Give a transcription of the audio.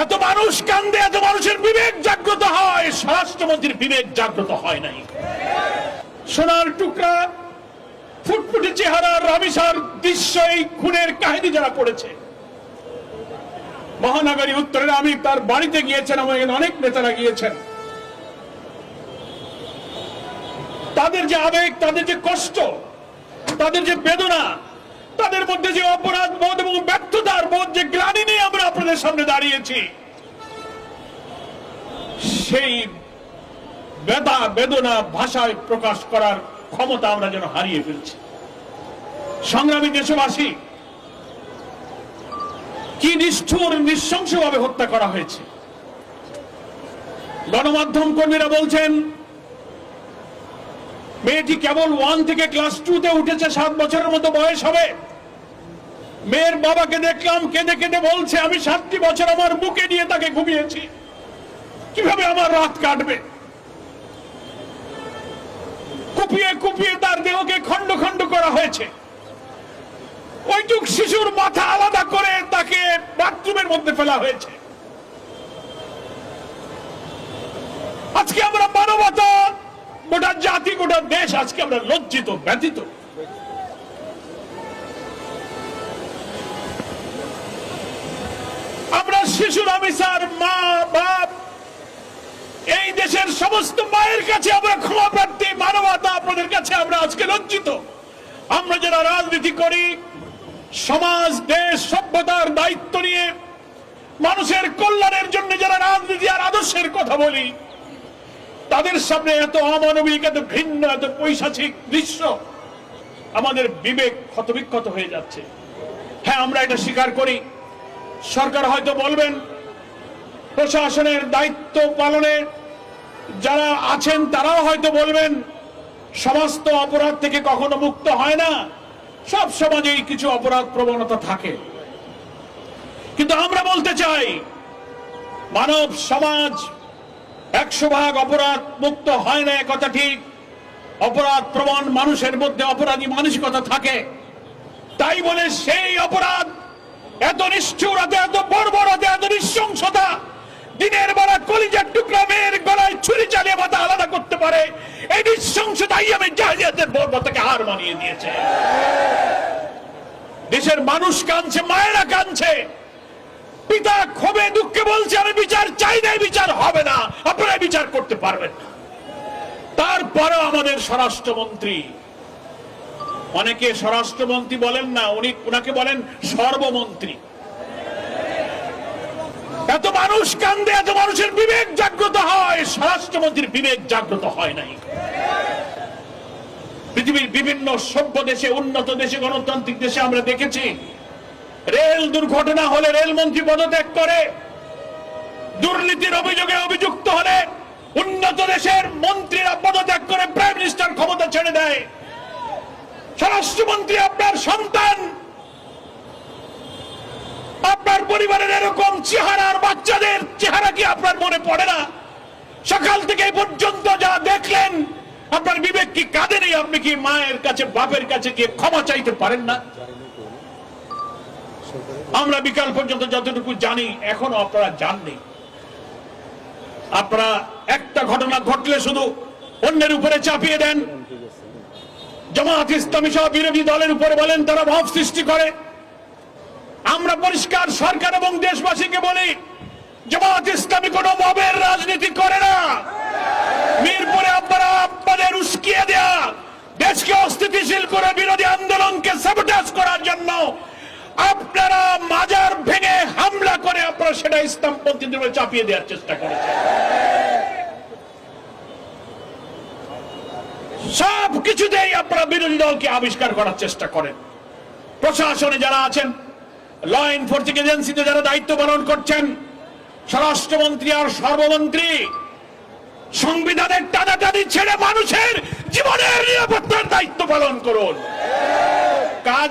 এত মানুষ কান্দে, এত মানুষের বিবেক জাগ্রত হয়, স্বরাষ্ট্রমন্ত্রীর বিবেক জাগ্রত হয় নাই। সোনার টুকরা, ফুটফুটে চেহারার রামিসার দৃশ্য, এই খুনের কাহিনী যারা পড়েছে, মহানগরী উত্তরের আমি তার বাড়িতে গিয়েছেন, আমাদের অনেক নেতারা গিয়েছেন, তাদের যে আবেগ, তাদের যে কষ্ট, তাদের যে বেদনা, তাদের মধ্যে যে অপরাধ বোধ এবং ব্যর্থতার বোধ, যে গ্লানি নিয়ে আমরা আপনাদের সামনে দাঁড়িয়েছি, সেই বেদা বেদনা ভাষায় প্রকাশ করার ক্ষমতা আমরা যেন হারিয়ে ফেলছি। সংগ্রামী দেশবাসী, কি নিষ্ঠুর নৃশংসভাবে হত্যা করা হয়েছে। গণমাধ্যম কর্মীরা বলছেন মেয়েটি কেবল 1 থেকে ক্লাস 2-তে উঠেছে, 7 বছরের মতো বয়স হবে। মেয়ের বাবাকে দেখলাম কেঁদে কেঁদে বলছে, আমি 7টি বছর আমার বুকে নিয়ে তাকে ঘুমিয়েছি, কিভাবে আমার রাত কাটবে। কুপিয়ে কুপিয়ে তার দেহকে খন্ড খন্ড করা হয়েছে। ওইটুক শিশুর মাথা আলাদা করে তাকে বাথরুমের মধ্যে ফেলা হয়েছে। আজকে আমরা মানবতা, গোটা জাতি, গোটা দেশ আজকে আমরা লজ্জিত, ব্যথিত। আমরা শিশু রামিসার মা বাপ, এই দেশের সমস্ত মায়ের কাছে আমরা ক্ষমা প্রার্থী। মানবতা, আপনাদের কাছে আমরা আজকে লজ্জিত। আমরা যারা রাজনীতি করি, সমাজ, দেশ, সভ্যতার দায়িত্ব নিয়ে মানুষের কল্যাণের জন্য যারা রাজনীতি আর আদর্শের কথা বলি, তাদের সামনে এত অমানবিক, এত ঘৃণ্য, এত পৈশাচিক দৃশ্য, আমাদের বিবেক ক্ষতবিক্ষত হয়ে যাচ্ছে। হ্যাঁ, আমরা এটা স্বীকার করি। সরকার হয়তো বলবেন, প্রশাসনের দায়িত্ব পালনে যারা আছেন তারাও হয়তো বলবেন, সমস্ত অপরাধ থেকে কখনো মুক্ত হয় না, সব সমাজেই কিছু অপরাধ প্রবণতা থাকে। কিন্তু আমরা বলতে চাই, মানব সমাজ 100% অপরাধ মুক্ত হয় না, কথা ঠিক। অপরাধ প্রবণ মানুষের মধ্যে অপরাধী মানসিকতা থাকে। তাই বলে সেই অপরাধ, এত নিষ্ঠুরতা, এত বর্বরতা, এত নৃশংসতা, দিনের বেলা কলিজার টুকরা মেয়ের গলায় ছুরি চালিয়ে মাথা আলাদা করতে পারে, এই নৃশংসতাই আমি জাহিলিয়াতের বর্বরতাকে হার মানিয়ে দিয়েছে। দেশের মানুষ কাঁদছে, মায়েরা কাঁদছে, পিতা ক্ষোভে দুঃখে বলছে, আমি বিচার চাই না, বিচার হবে না, আপনারা বিচার করতে পারবেন না। তারপরেও আমাদের স্বরাষ্ট্রমন্ত্রী, অনেকে স্বরাষ্ট্রমন্ত্রী বলেন না, উনাকে বলেন সর্বমন্ত্রী। এত মানুষ কান্দে, এত মানুষের বিবেক জাগ্রত হয়, স্বরাষ্ট্রমন্ত্রীর বিবেক জাগ্রত হয় নাই। পৃথিবীর বিভিন্ন সভ্য দেশে, উন্নত দেশে, গণতান্ত্রিক দেশে আমরা দেখেছি, রেল দুর্ঘটনা হলে রেলমন্ত্রী পদত্যাগ করে, দুর্নীতির অভিযোগে অভিযুক্ত হলে উন্নত দেশের মন্ত্রীরা পদত্যাগ করে প্রাইম মিনিস্টার ক্ষমতা ছেড়ে দেয়। স্বরাষ্ট্রমন্ত্রী আপনার সন্তান, আপনার পরিবারের এরকম চেহারার বাচ্চাদের চেহারা কি আপনার মনে পড়ে না? সকাল থেকে পর্যন্ত যা দেখলেন, আপনার বিবেক কি কাঁদে নেই? আপনি কি মায়ের কাছে, বাপের কাছে গিয়ে ক্ষমা চাইতে পারেন না? আমরা বিকাল পর্যন্ত যতটুকু জানি, এখনো আপনারা জাননি। আপনারা একটা ঘটনা ঘটলে শুধু অন্যের উপরে চাপিয়ে দেন। জামাত ইসলামী সহ বিরোধী দলের উপরে বলেন তারা ভাব সৃষ্টি করে। আমরা পরিষ্কার সরকার এবং দেশবাসীকে বলি, জামাত ইসলামী কোন মবের রাজনীতি করে না। মিরপুরে আপনারা আপনাদের উস্কিয়ে দেয়া, দেশকে অস্থিতিশীল করে বিরোধী আন্দোলনকে সাবোটাজ করার জন্য আপনারা মাজার ভেঙে হামলা করে আপনারা সেটা ইসলামপন্থীদের উপরে চাপিয়ে দেওয়ার চেষ্টা করেছেন। সব কিছুতেই আপনারা বিরোধী দলকে আবিষ্কার করার চেষ্টা করেন। প্রশাসনে যারা আছেন, ল এনফোর্সিং এজেন্সিতে যারা দায়িত্ব পালন করছেন, স্বরাষ্ট্রমন্ত্রী আর সর্বমন্ত্রী, সংবিধানের টানাটানি ছেড়ে মানুষের জীবনের নিরাপত্তার দায়িত্ব পালন করুন। কাজ